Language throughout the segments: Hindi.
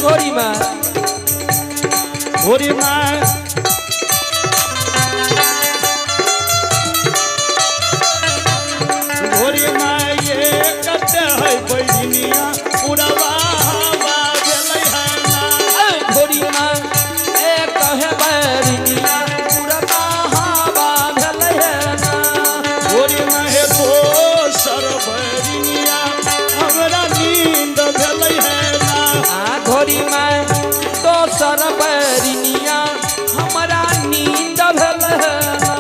घोड़ी माँ घोड़ी माँ घोड़ी माँ ये कते है बैनिया उड़वा हवा भेलै है ना घोड़ी माँ ए कहे बैरिया उड़वा हवा भेलै है ना घोड़ी माँ हे दोसर बैनिया हमरा नींद भेलै है ना घोड़ी माँ दोसर बैरिया हमरा नींद भेलै है ना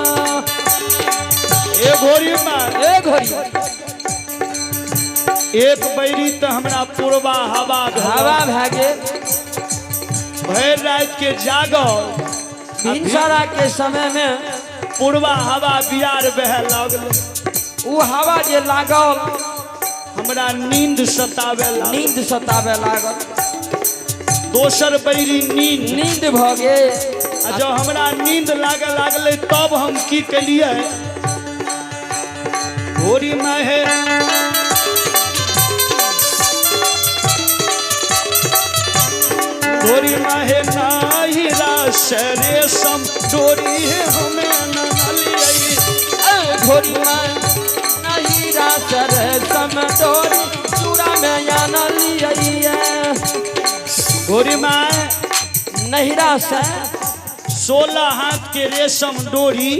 ए घोड़ी माँ ए घोड़ी एक बैरी तो हमरा पूर्वा हवा हवा भागे भर रात के जागल भिनसरा के समय में पूर्वा हवा बियार बहे लगल वो हवा जे लागल हमरा नींद सतावे लागल नींद सतावे लागल दोसर बैरी नींद भ गए जब हमरा नींद लागे लागले तब हम की कलिए घोड़ी में है घोड़ी में है नाहिरा रेशम डोरी है हमें न लिए घोड़ी में नहीरा रेशम डोरी चूड़ा में या न लिए घोड़ी में नहीरा से 16 हाथ के रेशम डोरी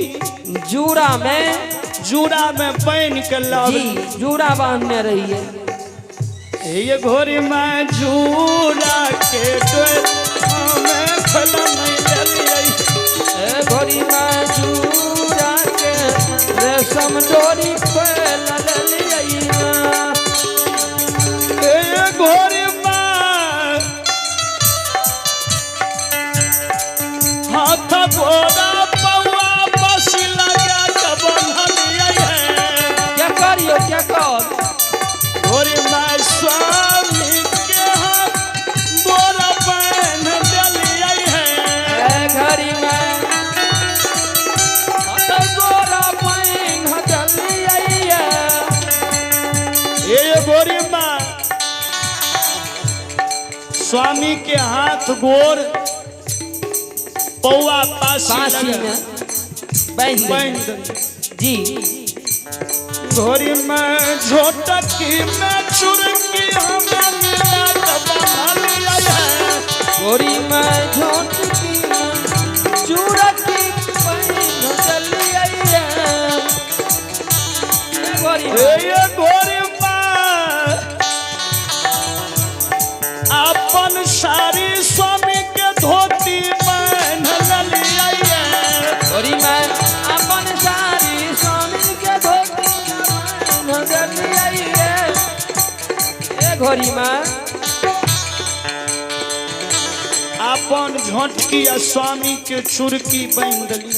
जूड़ा में बांध के लाग जूड़ा बांधने रहिए ये घोड़ी में जूड़ा के डोर हमें खोला नहीं लिए घोड़ी में जूड़ा के रेशम डोरी खोल लिए घोड़ी में हाथ घोड़ा पौआ बस लगा के बंधलिए क्या करियो क्या कर घोड़ी में स्वामी के हाथ बोरा बांध दिलिए घड़ी में गोरा पाइन हजलिए ये घोड़ी में स्वामी के हाथ गोर पौआ पासी में बांध जी घोड़ी में झोटकी में चुरकी हमें मिला बंधलिए घोड़ी में झोटकी चूरकी पाइन हजलिए घोड़ी में ये घोड़ी में अपन सारी स्वामी के धोती बांध लिया घोड़ी में अपन सारी स्वामी के धोती हजलिए घोड़ी में अपन झोटकी आ स्वामी के चुरकी बांध ली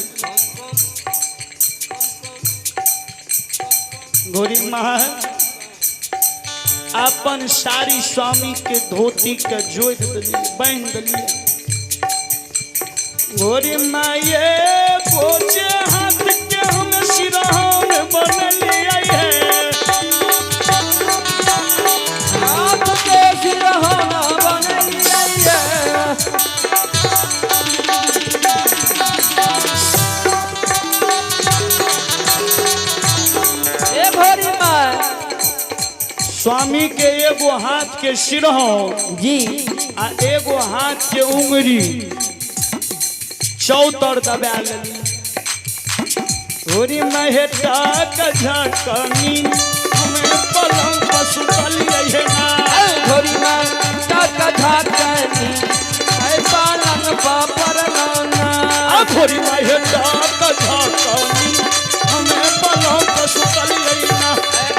घोड़ी में अपन सारी स्वामी के धोती के जोड़ दिली बांध दिली घोड़ी में ये बोझे हाथ के हम सिरहान बनलिए हाथ के सिरहाना बनलिए घोड़ी में स्वामी के एगो हाथ के सिरहान जी आ एगो हाथ के उंगली चौतर दबा लेली घोड़ी में हेटा के झकनी हमें पलंग पर सुतलिए ना घोड़ी में टक झकनी है पलंग पर परलाना घोड़ी में हेटा के झकनी हमें पलंग पर सुतलिए ना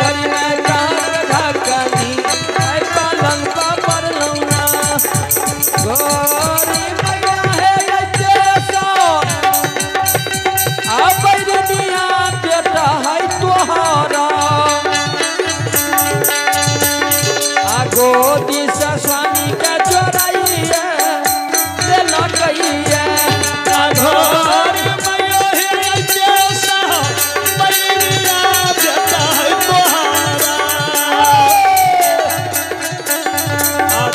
घोड़ी में टक झकनी है पलंग पर परलाना घोड़ी मैया है जैसा अब दुनिया बेटा है तोहारा गोदी से स्वामी के चोराइए ले लटइए घोड़ी मैया है जैसा बैरिया बेटा है तोहारा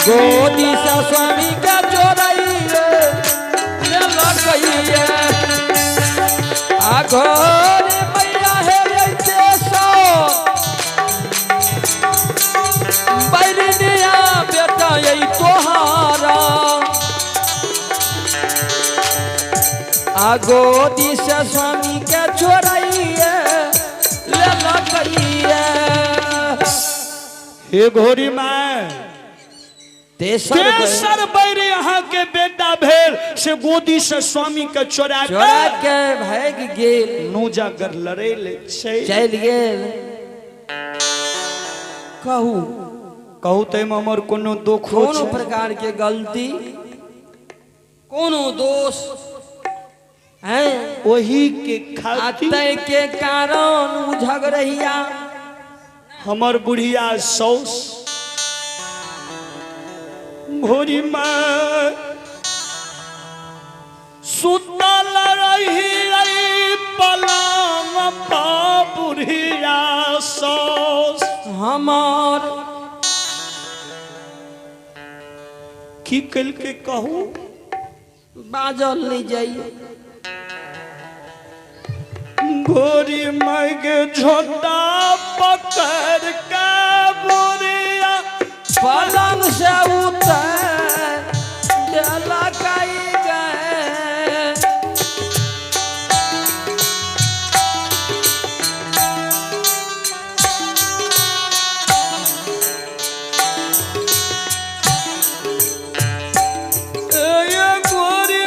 गोदी से स्वामी गोरी मैया हे ऐसे सो बैरनिया बेटा यही तोहारा गोदी से स्वामी के चोराइए ले लकइए। हे घोरी माय तेसर बैर यहाँ के बेटा भेल से गोदी से स्वामी के चोरा के भाग गेल। नो जाकर लड़े ले चल गेल। कहू कहू ते हमर कोनो दुख कोनो प्रकार के गलती कोनो दोष है वही के खातिर के कारण झगड़िया हमर बुढ़िया सौस घोरी माँ सुतल रही पलंग पा बुढ़िया सौस हमार की कल के कहू बाजल नहीं जाइए। गोरी मैगे झोटा पकड़ के बुढ़िया पलंग से उतर देला कई गए। ये गोरी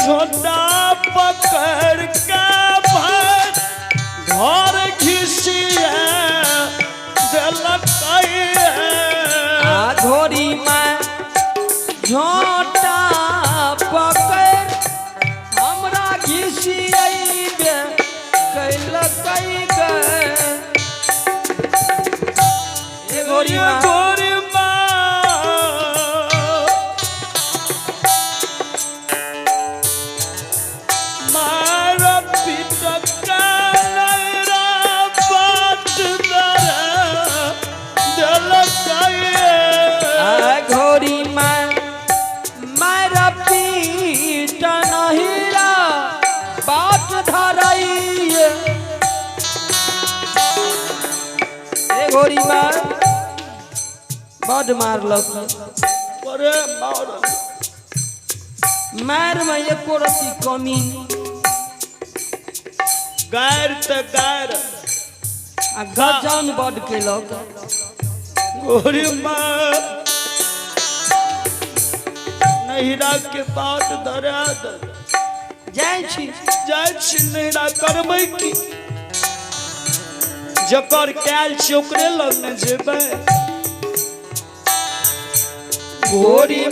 झोटा पकड़ के भर घर घिसिए घोड़ी में झोटा पकड़ हमरा घिसिए कैल कई गए। घोड़ी घोड़ी मार बड़ मारलक मार में एको रती कमी गायर त गायर आ गजन बड़ केलक। घोड़ी माँ नहिरा के बात धरा जाइ छी नहिरा करबै की जकर कैल छै ओकरे लग न जेबै। घोड़ी